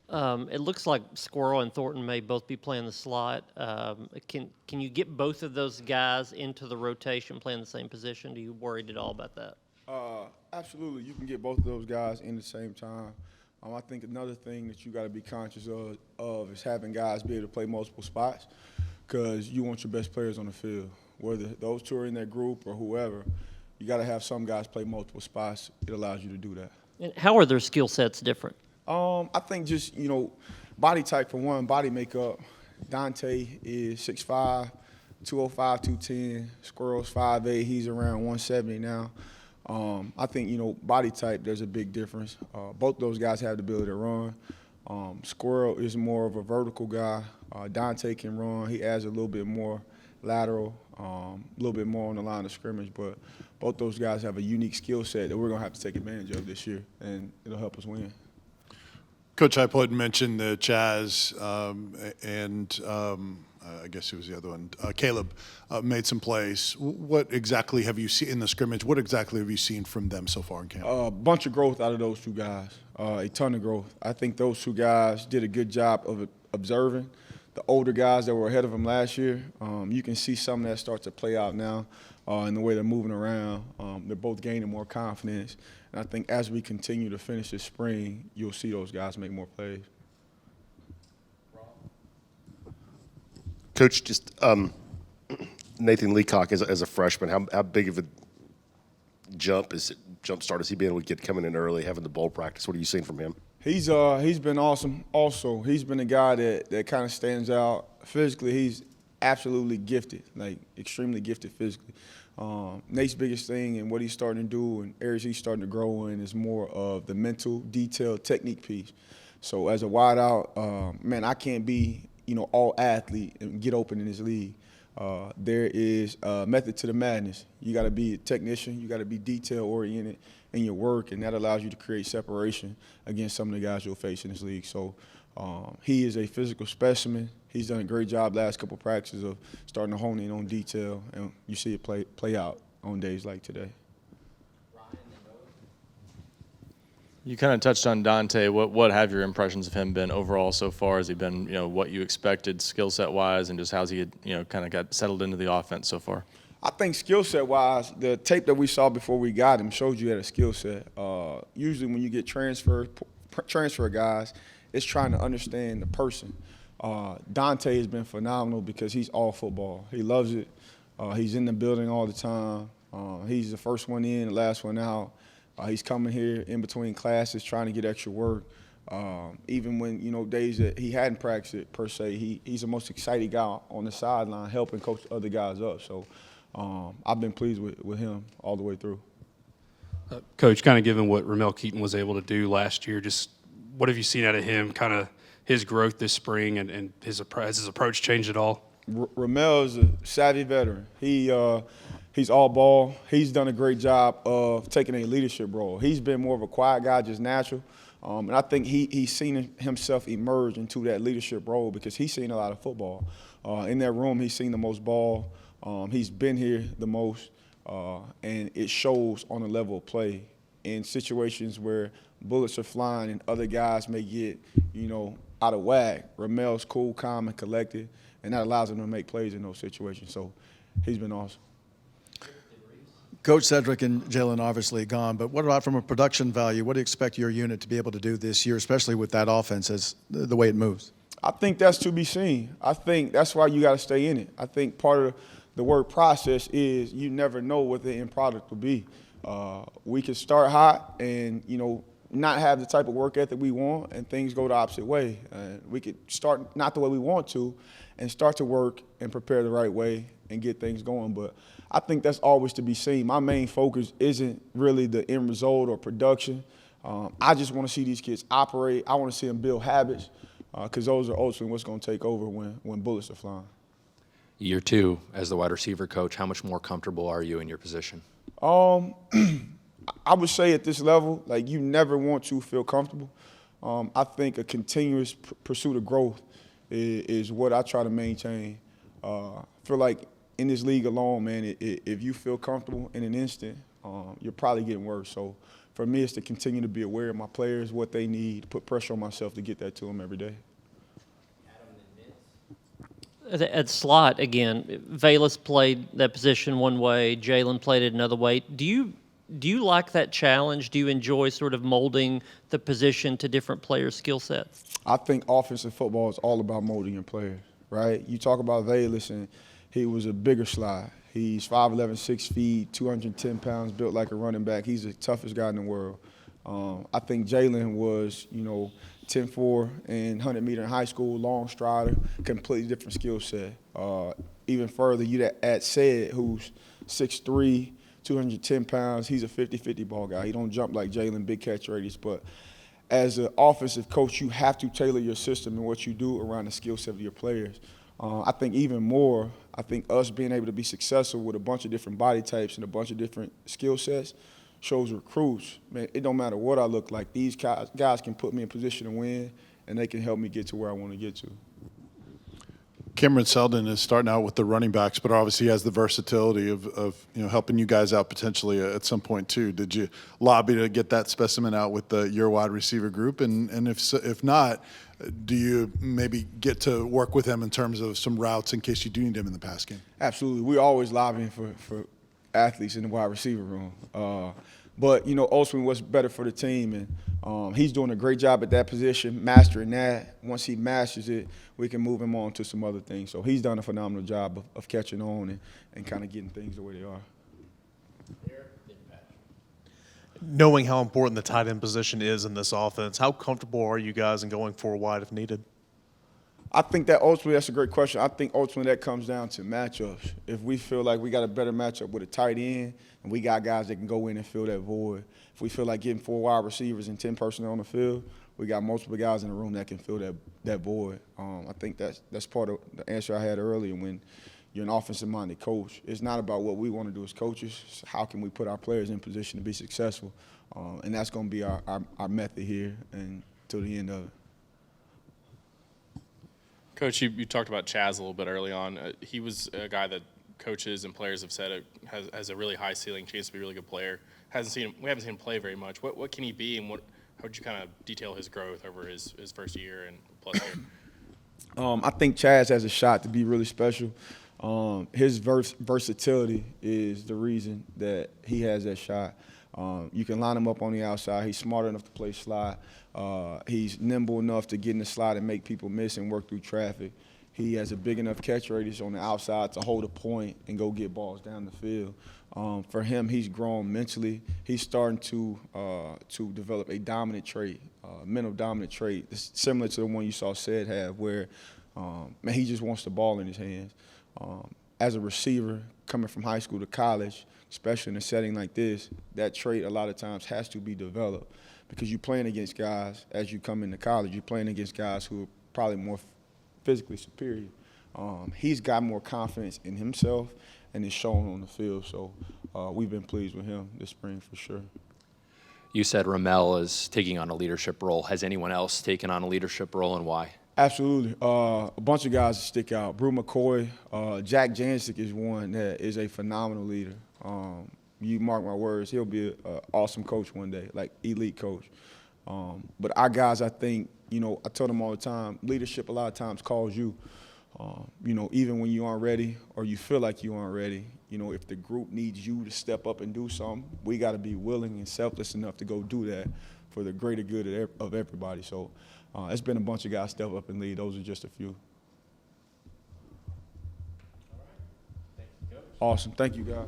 It looks like Squirrel and Thornton may both be playing the slot. Can you get both of those guys into the rotation playing the same position? Do you worried at all about that? Absolutely, you can get both of those guys in the same time. I think another thing that you got to be conscious of is having guys be able to play multiple spots, because you want your best players on the field. Whether those two are in that group or whoever, you got to have some guys play multiple spots. It allows you to do that. And how are their skill sets different? I think just, body type for one, body makeup. Dante is 6'5", 205, 210. Squirrel's 5'8". He's around 170 now. I think, body type, there's a big difference. Both those guys have the ability to run. Squirrel is more of a vertical guy. Dante can run. He adds a little bit more lateral, a little bit more on the line of scrimmage. But both those guys have a unique skill set that we're going to have to take advantage of this year, and it'll help us win. Coach Hypwood mentioned the Chaz and I guess who was the other one? Caleb made some plays. What exactly have you seen in the scrimmage? What exactly have you seen from them so far in camp? A bunch of growth out of those two guys, a ton of growth. I think those two guys did a good job of observing the older guys that were ahead of them last year. You can see some of that start to play out now in the way they're moving around. They're both gaining more confidence. And I think as we continue to finish this spring, you'll see those guys make more plays. Coach, just Nathan Leacock as a freshman, how big of a jump start is he being able to get coming in early, having the bowl practice? What are you seeing from him? He's been awesome. Also, he's been a guy that kind of stands out physically. He's absolutely gifted, like extremely gifted physically. Nate's biggest thing and what he's starting to do and areas he's starting to grow in is more of the mental, detail, technique piece. So as a wideout, man, I can't be all athlete and get open in this league. There is a method to the madness. You got to be a technician. You got to be detail-oriented in your work, and that allows you to create separation against some of the guys you'll face in this league. So he is a physical specimen. He's done a great job last couple practices of starting to hone in on detail, and you see it play out on days like today. You kind of touched on Dante. What have your impressions of him been overall so far? Has he been, what you expected skill set wise, and just how's he, kind of got settled into the offense so far? I think skill set wise, the tape that we saw before we got him showed you had a skill set. Usually when you get transfer guys, it's trying to understand the person. Dante has been phenomenal because he's all football. He loves it. He's in the building all the time. He's the first one in, the last one out. He's coming here in between classes trying to get extra work. Even when, days that he hadn't practiced it per se, he's the most excited guy on the sideline helping coach other guys up. So I've been pleased with him all the way through. Coach, kind of given what Ramel Keaton was able to do last year, just what have you seen out of him, kind of his growth this spring and has his approach changed at all? Ramel is a savvy veteran. He's all ball. He's done a great job of taking a leadership role. He's been more of a quiet guy, just natural. And I think he's seen himself emerge into that leadership role because he's seen a lot of football. In that room, he's seen the most ball. He's been here the most, and it shows on the level of play. In situations where bullets are flying and other guys may get, out of whack, Ramel's cool, calm, and collected, and that allows him to make plays in those situations. So he's been awesome. Coach Cedric and Jalen obviously gone, but what about from a production value? What do you expect your unit to be able to do this year, especially with that offense as the way it moves? I think that's to be seen. I think that's why you got to stay in it. I think part of the word process is you never know what the end product will be. We could start hot and, not have the type of work ethic we want, and things go the opposite way. We could start not the way we want to and start to work and prepare the right way and get things going. But I think that's always to be seen. My main focus isn't really the end result or production. I just want to see these kids operate. I want to see them build habits because those are ultimately what's going to take over when bullets are flying. Year two as the wide receiver coach, how much more comfortable are you in your position? I would say at this level, you never want to feel comfortable. I think a continuous pursuit of growth is what I try to maintain. I feel like in this league alone, man, if you feel comfortable in an instant, you're probably getting worse. So for me, it's to continue to be aware of my players, what they need, put pressure on myself to get that to them every day. At slot, again, Valus played that position one way, Jalen played it another way. Do you like that challenge? Do you enjoy sort of molding the position to different players' skill sets? I think offensive football is all about molding your players, right? You talk about Valus, and he was a bigger slot. He's 5'11", 6 feet, 210 pounds, built like a running back. He's the toughest guy in the world. I think Jalen was, 10'4" and 100-meter in high school, long strider, completely different skill set. Even further, you add Said, who's 6'3", 210 pounds. He's a 50-50 ball guy. He don't jump like Jalen, big catch radius. But as an offensive coach, you have to tailor your system and what you do around the skill set of your players. I think even more, us being able to be successful with a bunch of different body types and a bunch of different skill sets shows recruits, man, it don't matter what I look like. These guys can put me in position to win, and they can help me get to where I want to get to. Cameron Seldon is starting out with the running backs, but obviously has the versatility of helping you guys out potentially at some point too. Did you lobby to get that specimen out with your wide receiver group? And if not, do you maybe get to work with him in terms of some routes in case you do need him in the pass game? Absolutely. We're always lobbying for athletes in the wide receiver room. But, ultimately what's better for the team. And he's doing a great job at that position, mastering that. Once he masters it, we can move him on to some other things. So he's done a phenomenal job of catching on and kind of getting things the way they are. Knowing how important the tight end position is in this offense, how comfortable are you guys in going four wide if needed? I think that ultimately that's a great question. I think ultimately that comes down to matchups. If we feel like we got a better matchup with a tight end and we got guys that can go in and fill that void, if we feel like getting 4 wide receivers and 10 personnel on the field, we got multiple guys in the room that can fill that void. I think that's part of the answer I had earlier when you're an offensive-minded coach. It's not about what we want to do as coaches. It's how can we put our players in position to be successful? And that's going to be our method here and till the end of it. Coach, you talked about Chaz a little bit early on. He was a guy that coaches and players have said has a really high ceiling, chance to be a really good player. We haven't seen him play very much. What can he be, and how would you kind of detail his growth over his first year and plus year? I think Chaz has a shot to be really special. His versatility is the reason that he has that shot. You can line him up on the outside. He's smart enough to play slot. He's nimble enough to get in the slot and make people miss and work through traffic. He has a big enough catch radius on the outside to hold a point and go get balls down the field. For him, he's grown mentally. He's starting to develop a dominant trait, mental dominant trait, similar to the one you saw Said have, where he just wants the ball in his hands. As a receiver, coming from high school to college, especially in a setting like this, that trait a lot of times has to be developed because you're playing against guys, as you come into college, you're playing against guys who are probably more physically superior. He's got more confidence in himself and is shown on the field. So we've been pleased with him this spring for sure. You said Ramel is taking on a leadership role. Has anyone else taken on a leadership role, and why? Absolutely. A bunch of guys that stick out. Brew McCoy, Jack Jancic is one that is a phenomenal leader. You mark my words, he'll be an awesome coach one day, like elite coach. But our guys, I think, I tell them all the time, leadership a lot of times calls you. Even when you aren't ready or you feel like you aren't ready, if the group needs you to step up and do something, we got to be willing and selfless enough to go do that for the greater good of everybody. So it's been a bunch of guys step up and lead. Those are just a few. Awesome. Thank you, guys.